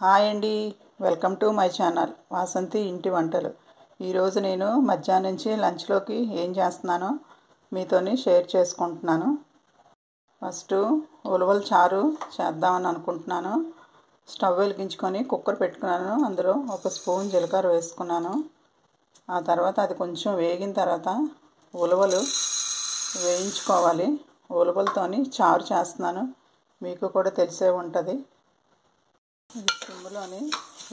Hi అండి, welcome to my channel Vasanthi ఇంటి వంటలు. ఈరోజు నేను మధ్యాహ్నం నుంచి లంచ్లోకి ఏం చేస్తున్నానో మీతోని షేర్ చేసుకుంటున్నాను. ఫస్ట్ ఉలవల చారు చేద్దామని అనుకుంటున్నాను. స్టవ్ వెలిగించుకొని కుక్కర్ పెట్టుకున్నాను. అందులో ఒక స్పూన్ జీలకర్ర వేసుకున్నాను. ఆ తర్వాత అది కొంచెం వేగిన తర్వాత ఉలవలు వేయించుకోవాలి. ఉలవలతోని చారు చేస్తున్నాను, మీకు కూడా తెలిసే ఉంటుంది. సిమ్లోని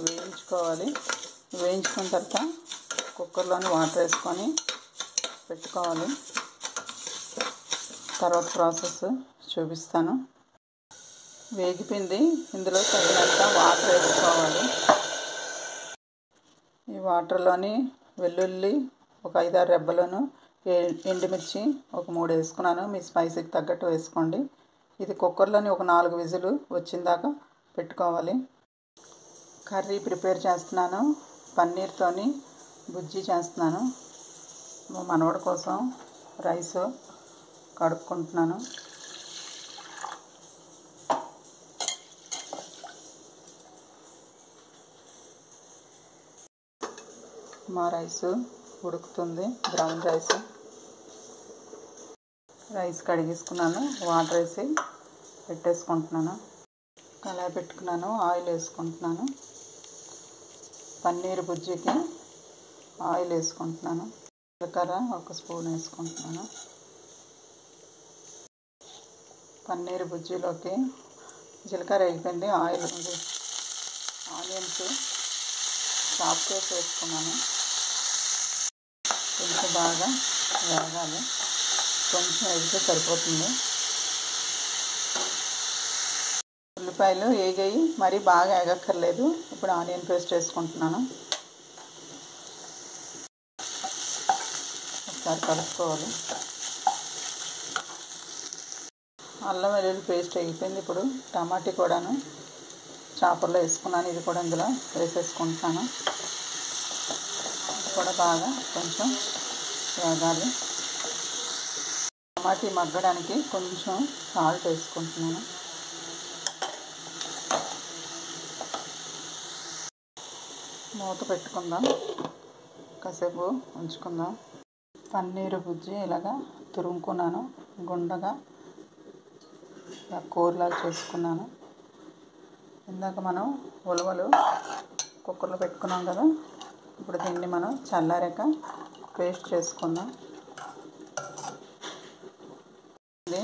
వేయించుకోవాలి. వేయించుకున్న తర్వాత కుక్కర్లోని వాటర్ వేసుకొని పెట్టుకోవాలి. తర్వాత ప్రాసెస్ చూపిస్తాను. వేగిపోయింది. ఇందులో తగినంత వాటర్ వేసుకోవాలి. ఈ వాటర్లోని వెల్లుల్లి ఒక 5-6 రెబ్బలను, ఎండుమిర్చి ఒక 3 వేసుకున్నాను. మీ స్పైసీకి తగ్గట్టు వేసుకోండి. ఇది కుక్కర్లోని ఒక 4 విజిల్ వచ్చిందాకా పెట్టుకోవాలి. కర్రీ ప్రిపేర్ చేస్తున్నాను. పన్నీర్తోని బుజ్జి చేస్తున్నాను. మా మనవడి కోసం రైస్ కడుక్కుంటున్నాను. మా రైస్ ఉడుకుతుంది, బ్రౌన్ రైస్ కడిగేసుకున్నాను. వాటర్ వేసి పెట్టేసుకుంటున్నాను. కళాయి పెట్టుకున్నాను, ఆయిల్ వేసుకుంటున్నాను. పన్నీర్ బుజ్జికి ఆయిల్ వేసుకుంటున్నాను. జీలకర్ర ఒక స్పూన్ వేసుకుంటున్నాను. పన్నీర్ బుజ్జిలోకి జీలకర్ర వేగిపోయింది. ఆనియన్స్ చాప్ చేసి వేసుకున్నాను. కొంచెం బాగా వేగాలి. కొంచెం వేగితే సరిపోతుంది. ఉల్లిపాయలు వేగాయి, మరీ బాగా వేగక్కర్లేదు. ఇప్పుడు ఆనియన్ పేస్ట్ వేసుకుంటున్నాను. ఒకసారి కలుపుకోవాలి. అల్లం వెల్లుల్లి పేస్ట్ వేగిపోయింది. ఇప్పుడు టమాటా కూడాను చాపర్లో వేసుకున్నాను. ఇది కూడా ఇందులో వేసేసుకుంటున్నాను. ఇది కూడా బాగా కొంచెం వేగాలి. టమాటా మగ్గడానికి కొంచెం సాల్ట్ వేసుకుంటున్నాను. మూత పెట్టుకుందాం, కాసేపు ఉంచుకుందాం. పన్నీరు బుజ్జి ఇలాగా తురుముకున్నాను. గుండగా కూరలాగా చేసుకున్నాను. ఇందాక మనం ఉలవలు కుక్కర్లో పెట్టుకున్నాం కదా, ఇప్పుడు దీన్ని మనం చల్లారాక పేస్ట్ చేసుకుందాం. ఇది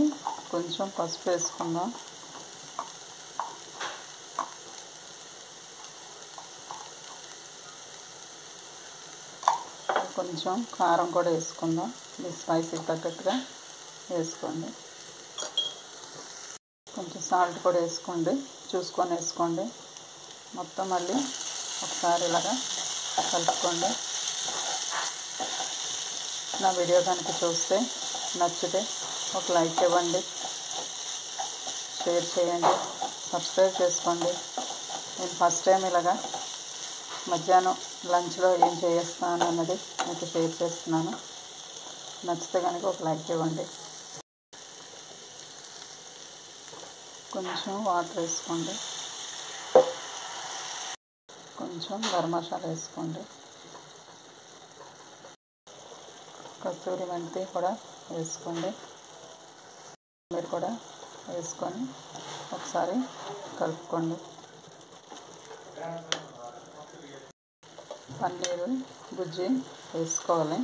కొంచెం పసుపు వేసుకుందాం. కొంచెం కారం కూడా వేసుకుందాం. మీ స్పైసీకి తగ్గట్టుగా వేసుకోండి. కొంచెం సాల్ట్ కూడా వేసుకోండి, చూసుకొని వేసుకోండి. మొత్తం మళ్ళీ ఒకసారి ఇలాగా కలుపుకోండి. నా వీడియో కనుక చూస్తే నచ్చితే ఒక లైక్ ఇవ్వండి, షేర్ చేయండి, సబ్స్క్రైబ్ చేసుకోండి. నేను ఫస్ట్ టైం ఇలాగా మధ్యాహ్నం లంచ్లో ఏం చేస్తాను అన్నది మీకు షేర్ చేస్తున్నాను. నచ్చితే కనుక ఒక లైక్ ఇవ్వండి. కొంచెం వాటర్ వేసుకోండి. కొంచెం గరం మసాలా వేసుకోండి. కస్తూరి మెంతి కూడా వేసుకోండి. మీరు కూడా వేసుకొని ఒకసారి కలుపుకోండి. పన్నీరు బుజ్జి వేసుకోవాలి.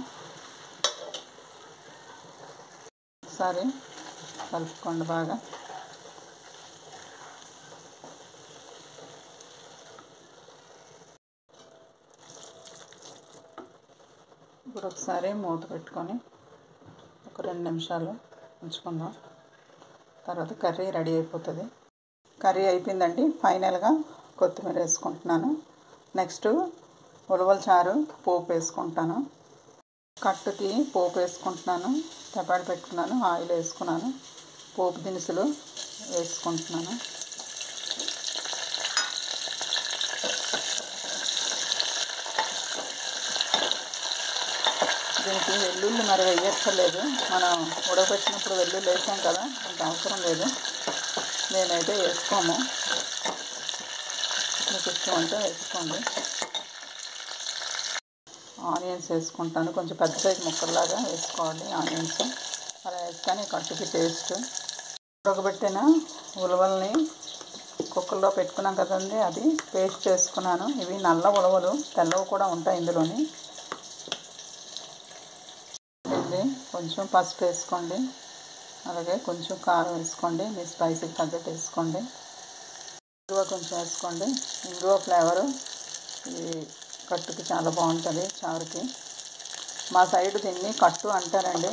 ఒకసారి కలుపుకోండి బాగా. ఇప్పుడు ఒకసారి మూత పెట్టుకొని ఒక 2 నిమిషాలు ఉంచుకుందాం. తర్వాత కర్రీ రెడీ అయిపోతుంది. కర్రీ అయిపోయిందండి. ఫైనల్గా కొత్తిమీర వేసుకుంటున్నాను. నెక్స్ట్ ఉలవల చారు పోపు వేసుకుంటాను. కట్టుకి పోపు వేసుకుంటున్నాను. తెపాడు పెట్టుకున్నాను, ఆయిల్ వేసుకున్నాను. పోపు దినుసులు వేసుకుంటున్నాను. దీనికి వెల్లుల్లి మరి వేయక్కర్లేదు. మనం ఉడకబెట్టినప్పుడు వెల్లుల్లి వేసాం కదా, ఇంత అవసరం లేదు. నేనైతే వేసుకోము. మీకు ఇష్టం అంటే వేసుకోండి. ఆనియన్స్ వేసుకుంటాను, కొంచెం పెద్ద సైజు ముక్కల్లాగా వేసుకోవాలి ఆనియన్స్. అలా వేస్తేనే కట్టుకి టేస్ట్. ఉడకబెట్టిన ఉలవల్ని కుక్కర్లో పెట్టుకున్నాం కదండి, అది పేస్ట్ చేసుకున్నాను. ఇవి నల్ల ఉలవలు, తెల్లవి కూడా ఉంటాయి ఇందులోని. ఇది కొంచెం పసుపు వేసుకోండి, అలాగే కొంచెం కారం వేసుకోండి, మీ స్పైసీకి తగ్గట్టు వేసుకోండి. ఇంగువ కొంచెం వేసుకోండి. ఇంగువ ఫ్లేవరు ఈ కట్టుకి చాలా బాగుంటుంది, చారుకి. మా సైడ్ దీన్ని కట్టు అంటారండి.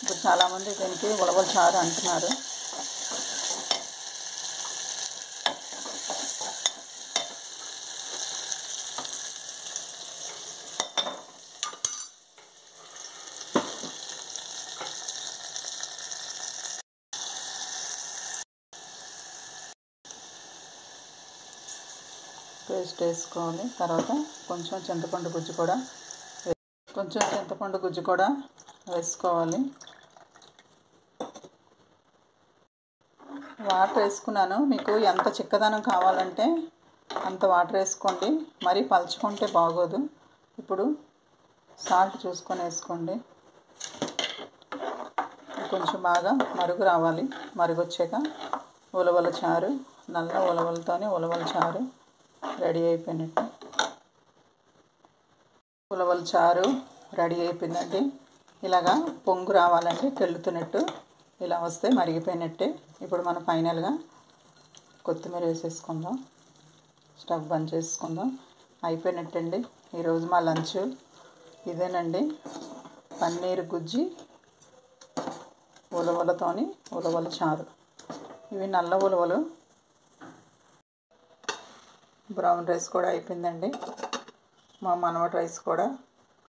ఇప్పుడు చాలామంది దీనికి ఉలవల చారు అంటున్నారు. పేస్ట్ వేసుకోవాలి. తర్వాత కొంచెం చింతపండు గుజ్జు కూడా వేసుకోవాలి. వాటర్ వేసుకున్నాను. మీకు ఎంత చిక్కదనం కావాలంటే అంత వాటర్ వేసుకోండి, మరీ పలుచుకుంటే బాగోదు. ఇప్పుడు సాల్ట్ చూసుకొని వేసుకోండి. కొంచెం బాగా మరుగు రావాలి. మరుగు వచ్చాక ఉలవల చారు, నల్ల ఉలవలతోనే ఉలవల చారు రెడీ అయిపోయినట్టు. ఉలవల చారు రెడీ అయిపోయిందండి. ఇలాగా పొంగు రావాలంటే కెళ్ళుతున్నట్టు ఇలా వస్తే మరిగిపోయినట్టే. ఇప్పుడు మనం ఫైనల్గా కొత్తిమీర వేసేసుకుందాం, స్టవ్ బంద్ చేసుకుందాం. అయిపోయినట్టండి. ఈరోజు మా లంచ్ ఇదేనండి, పన్నీర్ గుజ్జి ఉలవలతోని ఉలవల చారు. ఇవి నల్ల ఉలవలు. బ్రౌన్ రైస్ కూడా అయిపోయిందండి. మా మనవడి రైస్ కూడా